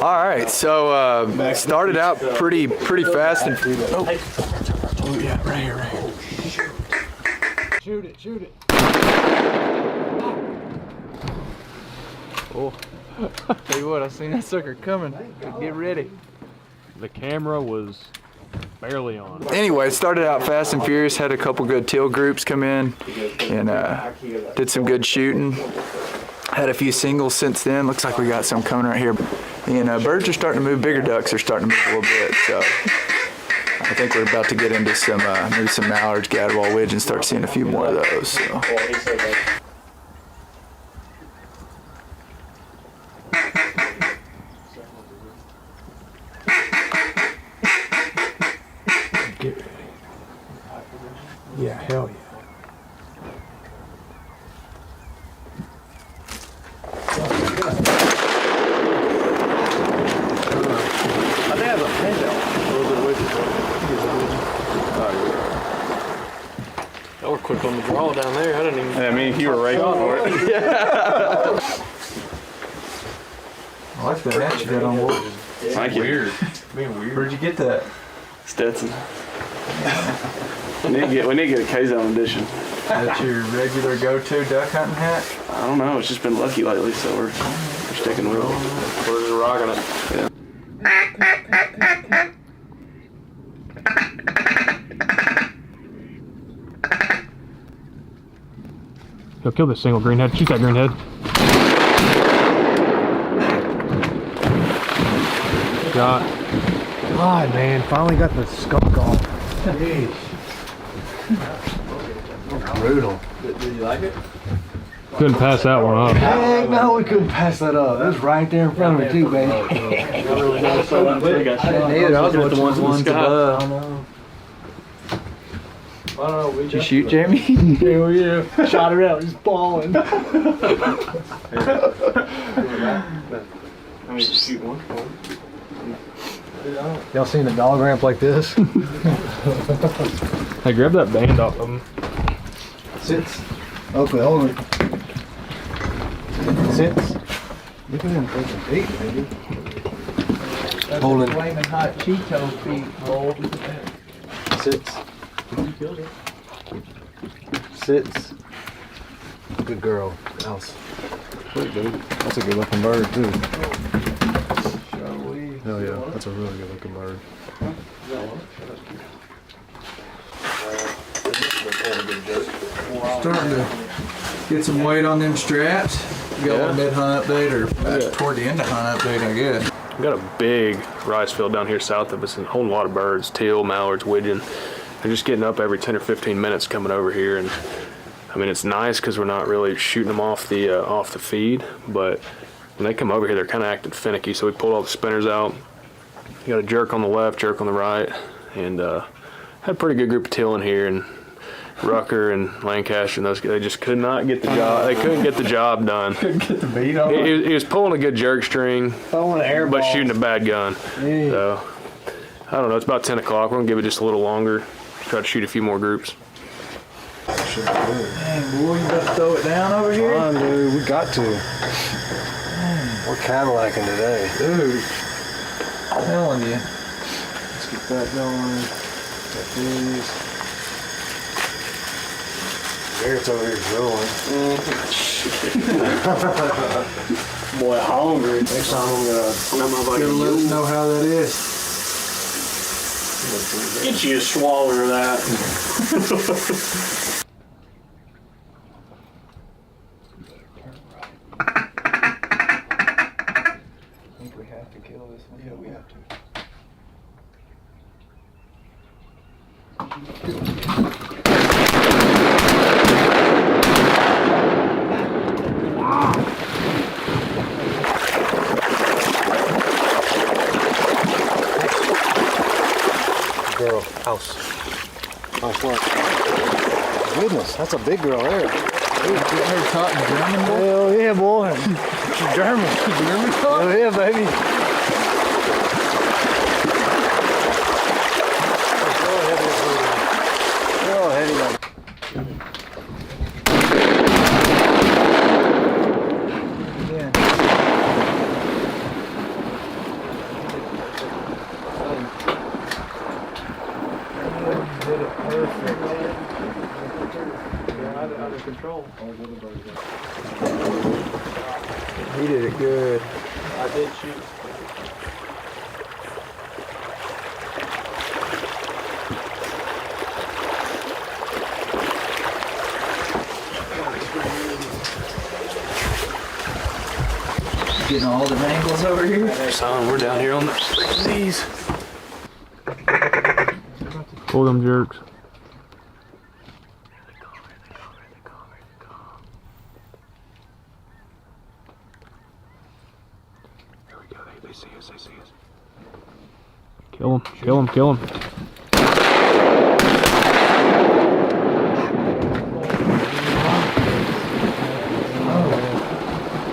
All right, so started out pretty fast and. Oh yeah, right here. Shoot it. Oh, tell you what, I seen that sucker coming. Get ready. The camera was barely on. Anyway, started out fast and furious. Had a couple good teal groups come in, and did some good shooting. Had a few singles since then. Looks like we got some coming right here. And birds are starting to move. Bigger ducks are starting to move a little bit. So I think we're about to get into some maybe some mallards, gadwall, widge, and start seeing a few more of those. So. Get ready. Yeah, hell yeah. Y'all were quick on the draw down there. I didn't even. I mean, you were right for it. I like the hat you got on board. Thank you. Weird. Being weird. Where'd you get that? Stetson. we need to get a K-Zone edition. That's your regular go-to duck hunting hat? I don't know. It's just been lucky lately, so we're sticking with it. We're just rocking it. Yeah. He'll kill this single greenhead. Shoot that greenhead. Got. God, man, finally got the skunk off. Jeez. Brutal. Did you like it? Couldn't pass that one up. Heck no, we couldn't pass that up. It was right there in front of me too, baby. I didn't either. I was watching the ones above. I know. I don't know. Did you shoot, Jamie? Hell yeah. Shot her out, just balling. I mean, just shoot one. Y'all seen the dog ramp like this? Hey, grab that band off of him. Sits. Okay, hold it. Sits. Look at him freaking feet, baby. Hold it. Flaming hot Cheeto feet, Cole. Sits. Sits. Good girl. Else. Sweet, dude. That's a good looking bird, too. Hell yeah, that's a really good looking bird. Starting to get some weight on them straps. You got a mid-hunt update or toward the end of hunt update, I guess. We've got a big rice field down here south of us and a whole lot of birds, teal, mallards, widgeon. They're just getting up every 10 or 15 minutes coming over here, and I mean it's nice because we're not really shooting them off the feed, but when they come over here they're kind of acting finicky, so we pulled all the spinners out. You got a jerk on the left, jerk on the right, and had a pretty good group of teal in here, and Rucker and Lancaster and those guys, they just could not get the job. They couldn't get the job done. Couldn't get the beat on it. He was pulling a good jerk string, Throwing an air but ball. shooting a bad gun. Yeah. So I don't know. It's about 10 o'clock. We're gonna give it just a little longer. Try to shoot a few more groups. Dang, boy, you about to throw it down over here? Come on, dude. We got to. We're Cadillacing today. Dude, I'm telling you. Let's get that going. Got these. Garrett's over here grilling. Boy, hungry. Next time I'm gonna Let us know how that is. get you a swallow of that. I think we have to kill this one. Yeah, we have to. Girl, house. Nice work. Goodness, that's a big girl there. Dude, you ever taught in German, boy? Hell yeah, boy. She's German. German talk? Hell yeah, baby. Go ahead, baby. control. He did it good. I did shoot. Getting all the angles over here. Son, we're down here on the knees. Pull them jerks. There we go. They see us. They see us. Kill him. Kill him. Kill him.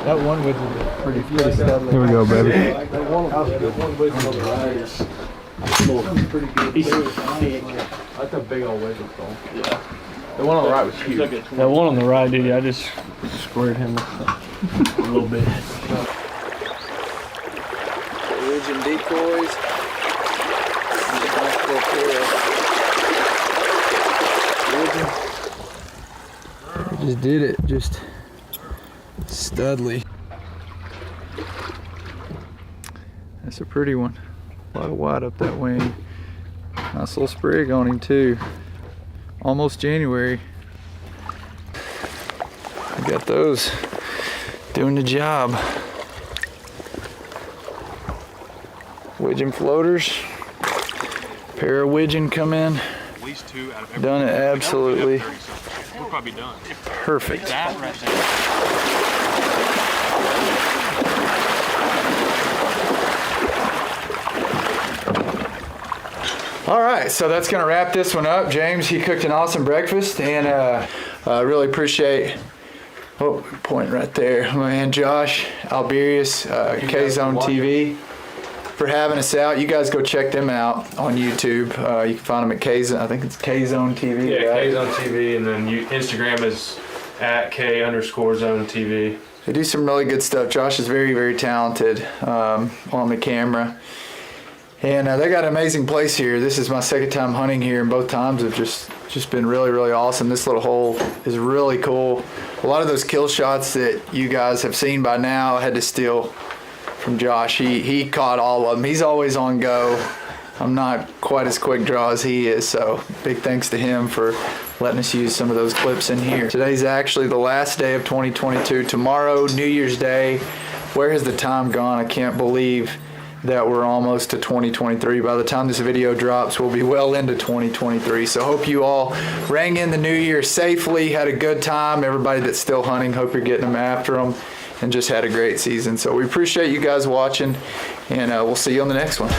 That one was pretty steady. Here we go, baby. That one widget on the right is pretty good. That's a big old widget, though. Yeah. The one on the right was huge. That one on the right, dude, I just squared him a little bit. Religion decoys. Just did it, just studly. That's a pretty one. A lot of white up that wing. Nice little sprig on him too. Almost January. I got those doing the job. Widgeon floaters. Pair of widgeon come in. At least 2 out of every. Done it absolutely We're probably done. perfect. That right there. All right, so that's gonna wrap this one up. James, he cooked an awesome breakfast, and I really appreciate, point right there, my man Josh Alberius, K-Zone TV, for having us out. You guys go check them out on YouTube. You can find them at K-Zone, I think it's K-Zone TV. Yeah, right? K's on TV, and then Instagram is at K_zone TV. They do some really good stuff. Josh is very, very talented on the camera. And they got an amazing place here. This is my second time hunting here, and both times have just been really, really awesome. This little hole is really cool. A lot of those kill shots that you guys have seen by now, I had to steal from Josh. He caught all of them. He's always on go. I'm not quite as quick draw as he is, so big thanks to him for letting us use some of those clips in here. Today's actually the last day of 2022. Tomorrow, New Year's Day. Where has the time gone? I can't believe that we're almost to 2023. By the time this video drops, we'll be well into 2023. So hope you all rang in the new year safely, had a good time. Everybody that's still hunting, hope you're getting them after them, and just had a great season. So we appreciate you guys watching, and we'll see you on the next one.